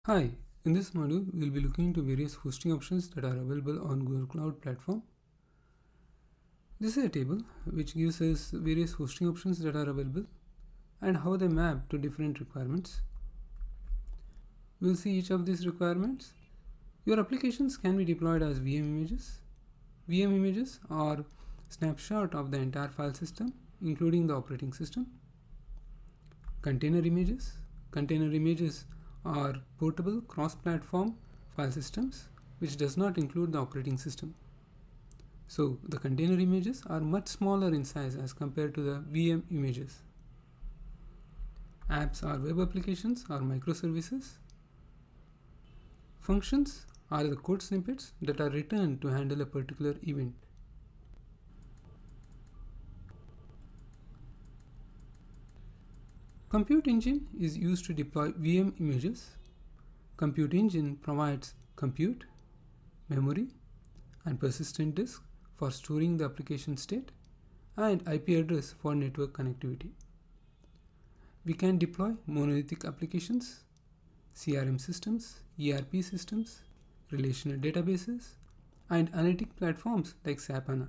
Hi, in this module, we'll be looking into various hosting options that are available on Google Cloud Platform. This is a table which gives us various hosting options that are available and how they map to different requirements. We'll see each of these requirements. Your applications can be deployed as VM images. VM images are snapshot of the entire file system, including the operating system. Container images. Container images are portable cross-platform file systems which does not include the operating system. So the container images are much smaller in size as compared to the VM images. Apps are web applications or microservices. Functions are the code snippets that are written to handle a particular event. Compute Engine is used to deploy VM images. Compute Engine provides compute, memory, and persistent disk for storing the application state and IP address for network connectivity. We can deploy monolithic applications, CRM systems, ERP systems, relational databases, and analytic platforms like SAP HANA.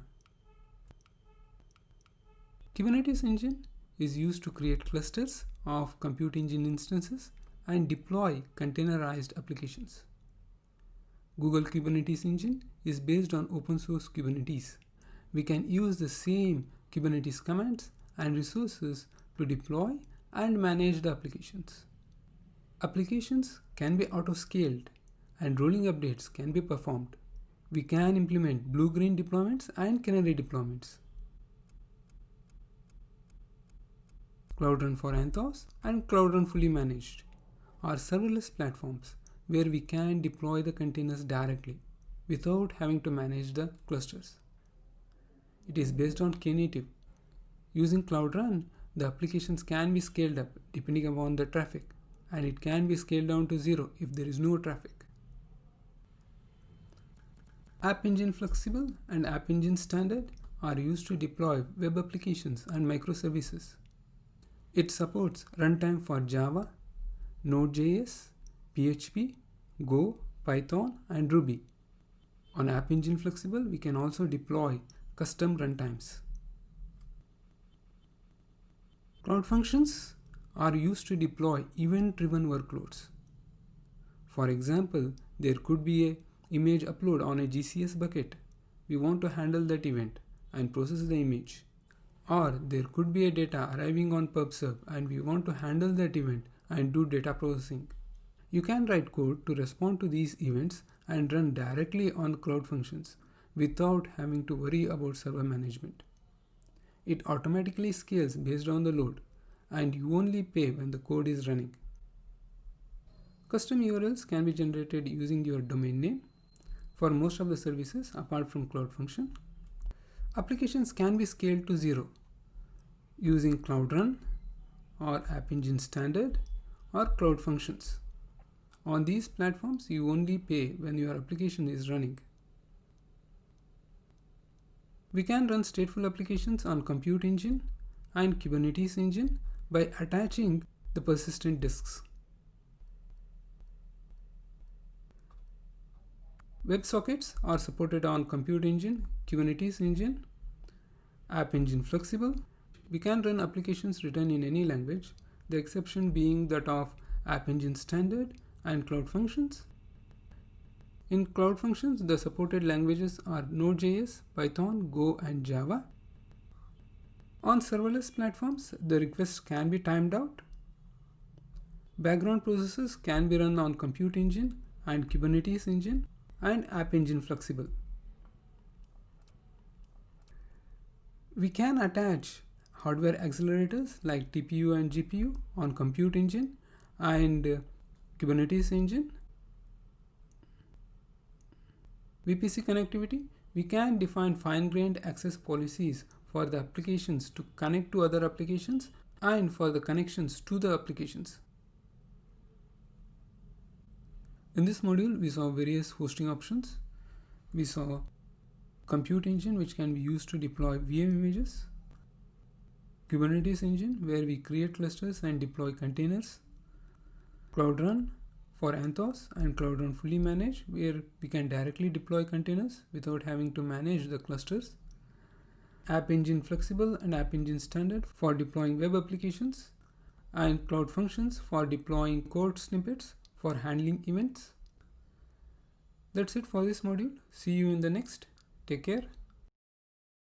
Kubernetes Engine is used to create clusters of Compute Engine instances and deploy containerized applications. Google Kubernetes Engine is based on open source Kubernetes. We can use the same Kubernetes commands and resources to deploy and manage the applications. Applications can be auto-scaled and rolling updates can be performed. We can implement blue-green deployments and canary deployments. Cloud Run for Anthos and Cloud Run Fully Managed are serverless platforms where we can deploy the containers directly without having to manage the clusters. It is based on Knative. Using Cloud Run, the applications can be scaled up depending upon the traffic, and it can be scaled down to 0 if there is no traffic. App Engine Flexible and App Engine Standard are used to deploy web applications and microservices. It supports runtime for Java, Node.js, PHP, Go, Python, and Ruby. On App Engine Flexible, we can also deploy custom runtimes. Cloud Functions are used to deploy event-driven workloads. For example, there could be an image upload on a GCS bucket. We want to handle that event and process the image. Or there could be a data arriving on PubSub and we want to handle that event and do data processing. You can write code to respond to these events and run directly on Cloud Functions without having to worry about server management. It automatically scales based on the load and you only pay when the code is running. Custom URLs can be generated using your domain name for most of the services apart from Cloud Function. Applications can be scaled to 0 using Cloud Run or App Engine Standard or Cloud Functions. On these platforms, you only pay when your application is running. We can run stateful applications on Compute Engine and Kubernetes Engine by attaching the persistent disks. WebSockets are supported on Compute Engine, Kubernetes Engine, App Engine Flexible. We can run applications written in any language, the exception being that of App Engine Standard and Cloud Functions. In Cloud Functions, the supported languages are Node.js, Python, Go, and Java. On serverless platforms, the requests can be timed out. Background processes can be run on Compute Engine and Kubernetes Engine and App Engine Flexible. We can attach hardware accelerators like TPU and GPU on Compute Engine and Kubernetes Engine. VPC connectivity, we can define fine-grained access policies for the applications to connect to other applications and for the connections to the applications. In this module, we saw various hosting options. We saw Compute Engine, which can be used to deploy VM images. Kubernetes Engine, where we create clusters and deploy containers. Cloud Run for Anthos and Cloud Run Fully Managed, where we can directly deploy containers without having to manage the clusters. App Engine Flexible and App Engine Standard for deploying web applications, and Cloud Functions for deploying code snippets for handling events. That's it for this module. See you in the next. Take care.